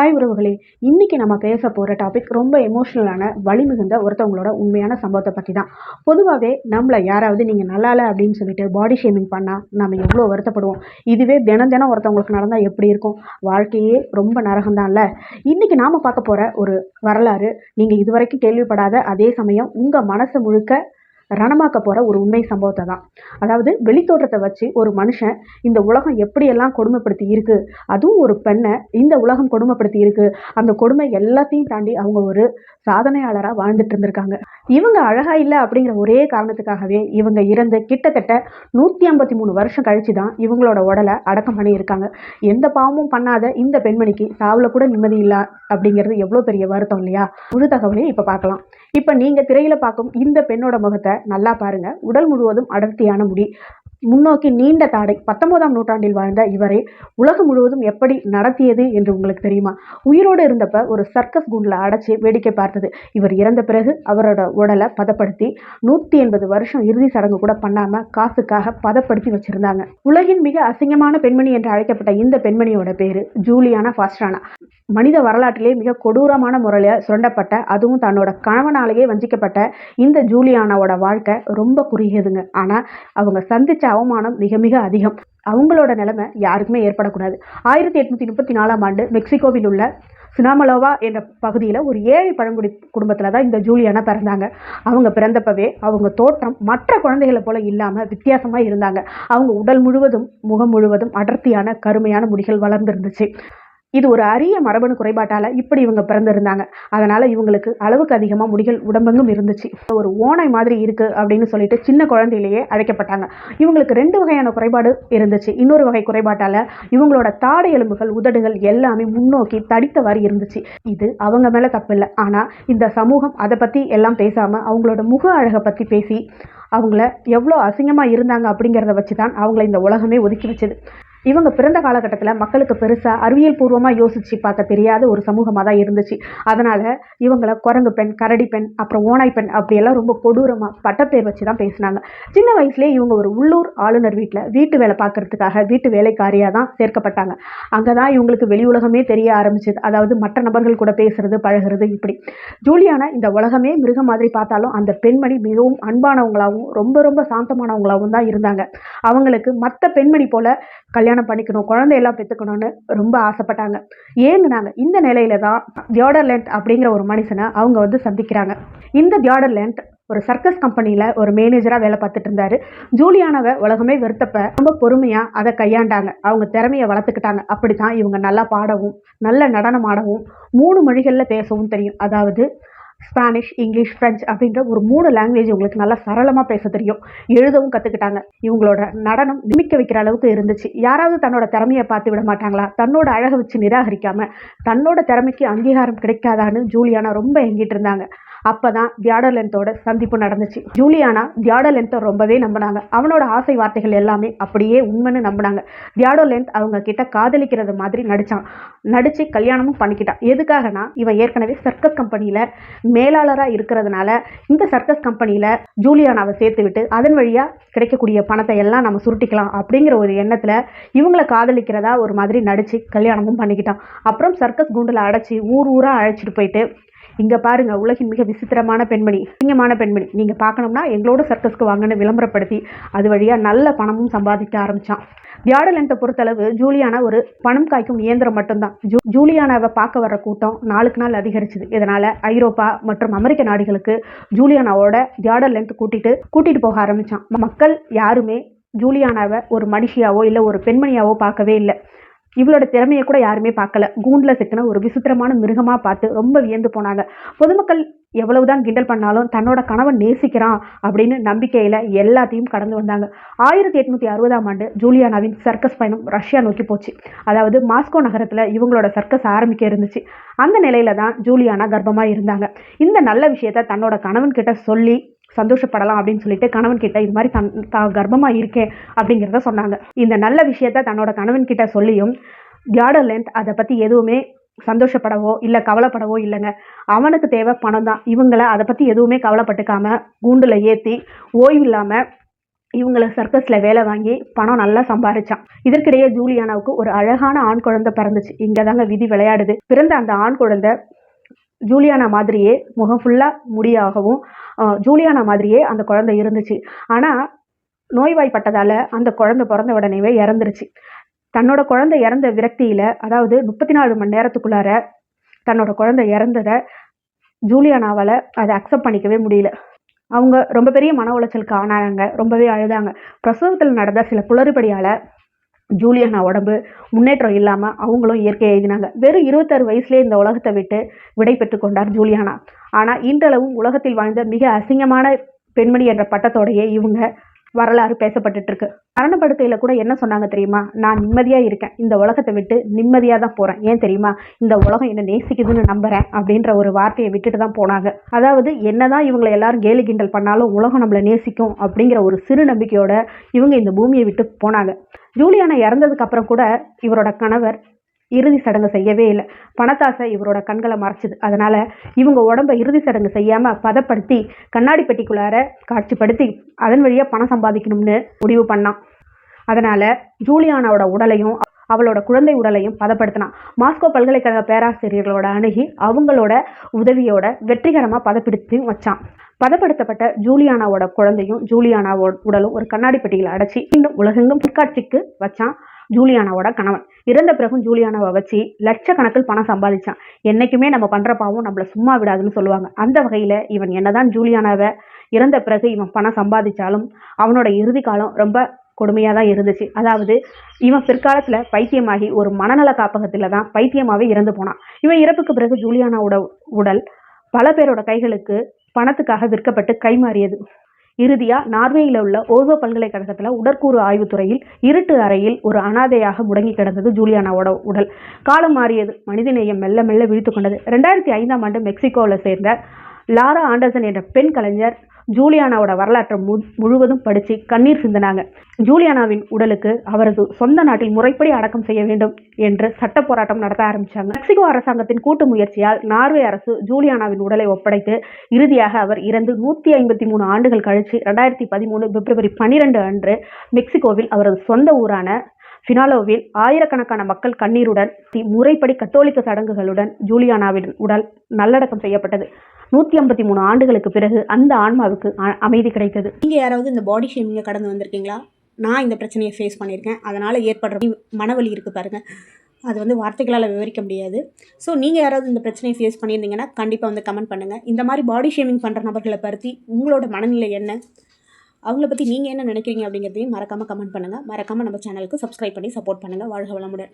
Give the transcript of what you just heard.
Hi உறவுகளே! இன்னைக்கு நம்ம பேச போற டாபிக் ரொம்ப எமோஷனலான, வலி மிகுந்த ஒருத்தவங்களோட உண்மையான சம்பவத்த பத்தி தான். பொதுவாவே நம்மள யாராவது நீங்க நல்லா இல்ல அப்படின்னு சொல்லிட்டு பாடி ஷேமிங் பண்ணா, நம்ம எவ்வளோ வருத்தப்படுவோம். இதுவே தினம் தினம் ஒருத்தவங்களுக்கு நடந்தா எப்படி இருக்கும்? வாழ்க்கையே ரொம்ப நரகம் தான்ல. இன்னைக்கு நாம பார்க்க போற ஒரு வரலாறு, நீங்க இதுவரைக்கும் கேள்விப்படாத, அதே சமயம் உங்க மனசு முழுக்க ரணமாக்க போற ஒரு உண்மை சம்பவத்த தான். அதாவது வெளித்தோற்றத்த வச்சு ஒரு மனுஷன் இந்த உலகம் எப்படியெல்லாம் கொடுமைப்படுத்தி இருக்கு, அதுவும் ஒரு பெண்ண இந்த உலகம் கொடுமைப்படுத்தி இருக்கு. அந்த கொடுமை எல்லாத்தையும் தாண்டி அவங்க ஒரு சாதனையாளரா வாழ்ந்துட்டு இருந்திருக்காங்க. இவங்க அழகா இல்ல அப்படிங்கிற ஒரே காரணத்துக்காகவே இவங்க இறந்து கிட்டத்தட்ட 153 வருஷம் கழிச்சு தான் இவங்களோட உடலை அடக்கம் பண்ணி இருக்காங்க. எந்த பாவமும் பண்ணாத இந்த பெண்மணிக்கு சாவுல கூட நிம்மதி இல்ல அப்படிங்கிறது எவ்வளவு பெரிய வருத்தம் இல்லையா? முழு தகவலையும் இப்ப பார்க்கலாம். இப்ப நீங்க திரையில பார்க்கும் இந்த பெண்ணோட முகத்தை நல்லா பாருங்க. உடல் முழுவதும் அடர்த்தியான முடி, முன்னோக்கி நீண்ட தாடை. 19ஆம் நூற்றாண்டில் வாழ்ந்த இவரை உலகம் முழுவதும் எப்படி நடத்தியது என்று உங்களுக்கு தெரியுமா? உயிரோடு இருந்தப்ப ஒரு சர்க்கஸ் கூண்டில் அடைச்சி வேடிக்கை பார்த்தது. இவர் இறந்த பிறகு அவரோட உடலை பதப்படுத்தி 180 வருஷம் இறுதி சடங்கு கூட பண்ணாம காசுக்காக பதப்படுத்தி வச்சிருந்தாங்க. உலகின் மிக அசிங்கமான பெண்மணி என்று அழைக்கப்பட்ட இந்த பெண்மணியோட பேரு ஜூலியானா ஃபாஸ்ட்ரானா. மனித வரலாற்றிலே மிக கொடூரமான முறையில் சுரண்டப்பட்ட, அதுவும் தன்னோட கணவனாலேயே வஞ்சிக்கப்பட்ட இந்த ஜூலியானாவோட வாழ்க்கை ரொம்ப குறுகியதுங்க. ஆனா அவங்க சந்திச்ச அவமானம் மிக மிக அதிகம். அவங்களோட நிலைமை யாருக்குமே ஏற்படக்கூடாது. 1834ஆம் ஆண்டு மெக்சிகோவில் உள்ள சினாமலோவா என்ற பகுதியில் ஒரு ஏழை பழங்குடி குடும்பத்தில் தான் இந்த ஜூலியானா பிறந்தாங்க. அவங்க பிறந்தப்பவே அவங்க தோற்றம் மற்ற குழந்தைகளை போல இல்லாமல் வித்தியாசமாக இருந்தாங்க. அவங்க உடல் முழுவதும் முகம் முழுவதும் அடர்த்தியான கருமையான முடிகள் வளர்ந்துருந்துச்சு. இது ஒரு அரிய மரபணு குறைபாட்டால் இப்படி இவங்க பிறந்திருந்தாங்க. அதனால் இவங்களுக்கு அளவுக்கு அதிகமாக முடிகள் உடம்பெங்கும் இருந்துச்சு. ஒரு ஓனை மாதிரி இருக்குது அப்படின்னு சொல்லிட்டு சின்ன குழந்தையிலேயே அழைக்கப்பட்டாங்க. இவங்களுக்கு 2 வகையான குறைபாடு இருந்துச்சு. இன்னொரு வகை குறைபாட்டால் இவங்களோட தாடை எலும்புகள், உதடுகள் எல்லாமே முன்னோக்கி தடித்தவாறு இருந்துச்சு. இது அவங்க மேலே தப்பு இல்லை. ஆனால் இந்த சமூகம் அதை பற்றி எல்லாம் பேசாமல் அவங்களோட முக அழகை பற்றி பேசி அவங்கள எவ்வளோ அசிங்கமாக இருந்தாங்க அப்படிங்கிறத வச்சு தான் அவங்கள இந்த உலகமே ஒதுக்கி வச்சது. இவங்க பிறந்த காலகட்டத்தில் மக்களுக்கு பெருசாக அறிவியல் பூர்வமாக யோசித்து பார்க்க தெரியாத ஒரு சமூகமாக தான் இருந்துச்சு. அதனால் இவங்களை குரங்கு பெண், கரடி பெண், அப்புறம் ஓனாய் பெண் அப்படியெல்லாம் ரொம்ப கொடூரமாக பட்டப்பேர் வச்சு தான் பேசினாங்க. சின்ன வயசுலேயே இவங்க ஒரு உள்ளூர் ஆளுநர் வீட்டில் வீட்டு வேலை பார்க்கறதுக்காக வீட்டு வேலைக்காரியாக தான் சேர்க்கப்பட்டாங்க. அங்கே தான் இவங்களுக்கு வெளி உலகமே தெரிய ஆரம்பிச்சது. அதாவது மற்ற நபர்கள் கூட பேசுறது, பழகிறது. இப்படி ஜூலியானா இந்த உலகமே மிருகம் மாதிரி பார்த்தாலும் அந்த பெண்மணி மிகவும் அன்பானவங்களாகவும் ரொம்ப ரொம்ப சாந்தமானவங்களாகவும் தான் இருந்தாங்க. அவங்களுக்கு மற்ற பெண்மணி போல கல்யாணம் பண்ணிக்கணும், குழந்தையெல்லாம் பெற்றுக்கணும்னு ரொம்ப ஆசைப்பட்டாங்க, ஏங்குனாங்க. இந்த நிலையில தான் தியோடர்லண்ட் அப்படிங்கிற ஒரு மனுஷனை அவங்க வந்து சந்திக்கிறாங்க. இந்த தியோடர்லண்ட் ஒரு சர்க்கஸ் கம்பெனியில் ஒரு மேனேஜராக வேலை பார்த்துட்டு இருந்தாரு. ஜூலியானாவை உலகமே வெறுத்தப்ப ரொம்ப பொறுமையாக அதை கையாண்டாங்க. அவங்க திறமையை வளர்த்துக்கிட்டாங்க. அப்படி தான் இவங்க நல்லா பாடவும், நல்ல நடனம் ஆடவும், 3 மொழிகளில் பேசவும் தெரியும். அதாவது ஸ்பானிஷ், இங்கிலீஷ், ஃப்ரெஞ்ச் அப்படின்ற ஒரு 3 லாங்குவேஜ் உங்களுக்கு நல்லா சரளமாக பேச தெரியும். எழுதவும் கற்றுக்கிட்டாங்க. இவங்களோட நடனம் நிமிக்க வைக்கிற அளவுக்கு இருந்துச்சு. யாராவது தன்னோட திறமையை பார்த்து விட மாட்டாங்களா? தன்னோட அழகை வச்சு நிராகரிக்காமல் தன்னோட திறமைக்கு அங்கீகாரம் கிடைக்காதான்னு ஜூலியானா ரொம்ப எங்கிட்டு இருந்தாங்க. அப்போ தான் தியோடர்லென்த்தோட சந்திப்பு நடந்துச்சு. ஜூலியானா தியோடர்லென்த்தை ரொம்பவே நம்பினாங்க. அவனோட ஆசை வார்த்தைகள் எல்லாமே அப்படியே உண்மைன்னு நம்பினாங்க. தியோடர்லென்த் அவங்க கிட்ட காதலிக்கிறது மாதிரி நடிச்சு கல்யாணமும் பண்ணிக்கிட்டான். எதுக்காகனா இவன் ஏற்கனவே சர்க்கஸ் கம்பெனியில் மேலாளராக இருக்கிறதுனால இந்த சர்க்கஸ் கம்பெனியில் ஜூலியானாவை சேர்த்து விட்டு அதன் வழியாக கிடைக்கக்கூடிய பணத்தை எல்லாம் நம்ம சுருட்டிக்கலாம் அப்படிங்கிற ஒரு எண்ணத்தில் இவங்களை காதலிக்கிறதா ஒரு மாதிரி நடித்து கல்யாணமும் பண்ணிக்கிட்டான். அப்புறம் சர்க்கஸ் கூண்டில் அடைச்சி ஊர் ஊராக அழைச்சிட்டு போயிட்டு, இங்கே பாருங்க, உலகின் மிக விசித்திரமான பெண்மணி, சிங்கமான பெண்மணி, நீங்கள் பார்க்கணும்னா எங்களோட சர்க்கஸ்க்கு வாங்கன்னு விளம்பரப்படுத்தி அது வழியாக நல்ல பணமும் சம்பாதிக்க ஆரம்பித்தான். தியோடர்லென்த்தை பொறுத்தளவு ஜூலியானா ஒரு பணம் காய்க்கும் இயந்திரம் மட்டும்தான். ஜூலியானாவை பார்க்க வர்ற கூட்டம் நாளுக்கு நாள் அதிகரிச்சுது. இதனால் ஐரோப்பா மற்றும் அமெரிக்க நாடுகளுக்கு ஜூலியானாவோட தியோடர்லென்த் கூட்டிட்டு போக ஆரம்பித்தான். மக்கள் யாருமே ஜூலியானாவை ஒரு மனுஷியாவோ இல்லை ஒரு பெண்மணியாவோ பார்க்கவே இல்லை. இவளோட திறமையை கூட யாருமே பார்க்கல. கூண்டில் சிக்கின ஒரு விசித்திரமான மிருகமாக பார்த்து ரொம்ப வியந்து போனாங்க. பொதுமக்கள் எவ்வளவுதான் கிண்டல் பண்ணாலும் தன்னோட கணவன் நேசிக்கிறான் அப்படின்னு நம்பிக்கையில் எல்லாத்தையும் கடந்து வந்தாங்க. 1860ஆம் ஆண்டு ஜூலியானாவின் சர்க்கஸ் பயணம் ரஷ்யா நோக்கி போச்சு. அதாவது மாஸ்கோ நகரத்தில் இவங்களோட சர்க்கஸ் ஆரம்பிக்க இருந்துச்சு. அந்த நிலையில தான் ஜூலியானா கர்ப்பமாக இருந்தாங்க. இந்த நல்ல விஷயத்த தன்னோட கணவன் கிட்ட சொல்லி சந்தோஷப்படலாம் அப்படின்னு சொல்லிட்டு கணவன் கிட்ட இது மாதிரி கர்ப்பமா இருக்கேன் அப்படிங்கிறத சொன்னாங்க. இந்த நல்ல விஷயத்த தன்னோட கணவன் கிட்ட சொல்லியும் தியோடர்லென்த் அதை பற்றி எதுவுமே சந்தோஷப்படவோ இல்லை கவலைப்படவோ இல்லைங்க. அவனுக்கு தேவை பணம் தான். இவங்களை அதை பற்றி எதுவுமே கவலைப்பட்டுக்காம கூண்டில் ஏற்றி ஓய்வு இல்லாமல் இவங்கள சர்க்கஸில் வேலை வாங்கி பணம் நல்லா சம்பாரிச்சான். இதற்கிடையே ஜூலியானாவுக்கு ஒரு அழகான ஆண் குழந்தை பிறந்துச்சு. இங்கே தாங்க விதி விளையாடுது. பிறந்த அந்த ஆண் குழந்தை ஜூலியானா மாதிரியே முகம் ஃபுல்லாக முடியாகவும் ஜூலியானா மாதிரியே அந்த குழந்தை இருந்துச்சு. ஆனால் நோய்வாய்ப்பட்டதால் அந்த குழந்தை பிறந்த உடனேவே இறந்துருச்சு. தன்னோட குழந்தை இறந்த விரக்தியில், அதாவது 34 மணி நேரத்துக்குள்ளார தன்னோட குழந்தை இறந்ததை ஜூலியானாவால் அதை அக்செப்ட் பண்ணிக்கவே முடியல. அவங்க ரொம்ப பெரிய மன உளைச்சலுக்கு ஆனாங்க. ரொம்பவே அழுதாங்க. பிரசவத்தில் நடந்த சில குளறுபடியால் ஜூலியானா உடம்பு முன்னேற்றம் இல்லாமல் அவங்களும் இயற்கையை எழுதினாங்க. வெறும் 26 வயசுலேயே இந்த உலகத்தை விட்டு விடை பெற்று கொண்டார் ஜூலியானா. ஆனால் இன்றளவும் உலகத்தில் வாழ்ந்த மிக அசிங்கமான பெண்மணி என்ற பட்டத்தோடையே இவங்க வரலாறு பேசப்பட்டுட்டு இருக்கு. மரணப்படுக்கையில் கூட என்ன சொன்னாங்க தெரியுமா? நான் நிம்மதியாக இருக்கேன், இந்த உலகத்தை விட்டு நிம்மதியாக தான் போகிறேன். ஏன் தெரியுமா? இந்த உலகம் என்னை நேசிக்குதுன்னு நம்புகிறேன் அப்படின்ற ஒரு வார்த்தையை விட்டுட்டு தான் போனாங்க. அதாவது என்னதான் இவங்களை எல்லாரும் கேலி கிண்டல் பண்ணாலும் உலகம் நம்மளை நேசிக்கும் அப்படிங்கிற ஒரு சிறு நம்பிக்கையோட இவங்க இந்த பூமியை விட்டு போனாங்க. ஜூலியானா இறந்ததுக்கு அப்புறம் கூட இவரோட கணவர் இறுதி சடங்கு செய்யவே இல்லை. பணத்தாசை இவரோட கண்களை மறைச்சிது. அதனால் இவங்க உடம்பை இறுதி சடங்கு செய்யாமல் பதப்படுத்தி கண்ணாடி பெட்டிக்குள்ளார காட்சிப்படுத்தி அதன் வழியாக பணம் சம்பாதிக்கணும்னு முடிவு பண்ணான். அதனால் ஜூலியானாவோட உடலையும் அவளோட குழந்தை உடலையும் பதப்படுத்தினான். மாஸ்கோ பல்கலைக்கழக பேராசிரியர்களோட அணுகி அவங்களோட உதவியோட வெற்றிகரமாக பதப்படுத்தி வச்சான். பதப்படுத்தப்பட்ட ஜூலியானாவோட குழந்தையும் ஜூலியானாவோட உடலும் ஒரு கண்ணாடி பெட்டியில் அடைச்சி இன்னும் உலகெங்கும் பொற்காட்சிக்கு வச்சான். ஜூலியானாவோட கணவன் இறந்த பிறகும் ஜூலியானாவை வச்சு லட்சக்கணக்கில் பணம் சம்பாதிச்சான். என்றைக்குமே நம்ம பண்ணுற பாவம் நம்மளை சும்மா விடாதுன்னு சொல்லுவாங்க. அந்த வகையில் இவன் என்னதான் ஜூலியானாவை இறந்த பிறகு இவன் பணம் சம்பாதிச்சாலும் அவனோட இறுதி காலம் ரொம்ப கொடுமையாக தான் இருந்துச்சு. அதாவது இவன் பிற்காலத்தில் பைத்தியமாகி ஒரு மனநல காப்பகத்தில் தான் பைத்தியமாகவே இறந்து போனான். இவன் இறப்புக்கு பிறகு ஜூலியானாவோட உடல் பல பேரோட கைகளுக்கு பணத்துக்காக விற்கப்பட்டு கைமாறியது. இறுதியாக நார்வேயில் உள்ள ஓசோ பல்கலைக்கழகத்தில் உடற்கூறு ஆய்வுத்துறையில் இருட்டு அறையில் ஒரு அனாதையாக முடங்கி கிடந்தது ஜூலியானாவோட உடல். காலம் மாறியது. மனிதநேயம் மெல்ல மெல்ல விழித்து கொண்டது. 2005 மெக்சிகோவில் சேர்ந்த லாரா ஆண்டர்சன் என்ற பெண் கலைஞர் ஜூலியானாவோட வரலாற்றை முழுவதும் படித்து கண்ணீர் சிந்தினாங்க. ஜூலியானாவின் உடலுக்கு அவரது சொந்த நாட்டில் முறைப்படி அடக்கம் செய்ய வேண்டும் என்று சட்ட போராட்டம் நடத்த ஆரம்பித்தாங்க. மெக்சிகோ அரசாங்கத்தின் கூட்டு முயற்சியால் நார்வே அரசு ஜூலியானாவின் உடலை ஒப்படைத்து இறுதியாக அவர் இறந்து 153 ஆண்டுகள் கழித்து 2013 பிப்ரவரி 12 அன்று மெக்சிகோவில் அவரது சொந்த ஊரான ஃபினாலோவில் ஆயிரக்கணக்கான மக்கள் கண்ணீருடன் முறைப்படி கத்தோலிக்க சடங்குகளுடன் ஜூலியானாவின் உடல் நல்லடக்கம் செய்யப்பட்டது. 153 ஆண்டுகளுக்கு பிறகு அந்த ஆன்மாவுக்கு அமைதி கிடைத்தது. நீங்கள் யாராவது இந்த பாடி ஷேமிங்கை கடந்து வந்திருக்கீங்களா? நான் இந்த பிரச்சனையை ஃபேஸ் பண்ணியிருக்கேன். அதனால் ஏற்படுற மனவலி இருக்குது பாருங்கள், அது வார்த்தைகளால் விவரிக்க முடியாது. ஸோ நீங்கள் யாராவது இந்த பிரச்சனையை ஃபேஸ் பண்ணியிருந்தீங்கன்னா கண்டிப்பாக கமெண்ட் பண்ணுங்கள். இந்த மாதிரி பாடி ஷேமிங் பண்ணுற நபர்களை பற்றி உங்களோட மனநிலை என்ன, அவங்கள பற்றி நீங்கள் என்ன நினைக்கிறீங்க அப்படிங்கிறதையும் மறக்காமல் கமெண்ட் பண்ணுங்கள். மறக்காமல் நம்ம சேனலுக்கு சப்ஸ்கிரைப் பண்ணி சப்போர்ட் பண்ணுங்கள். வாழ்க வளமுடன்.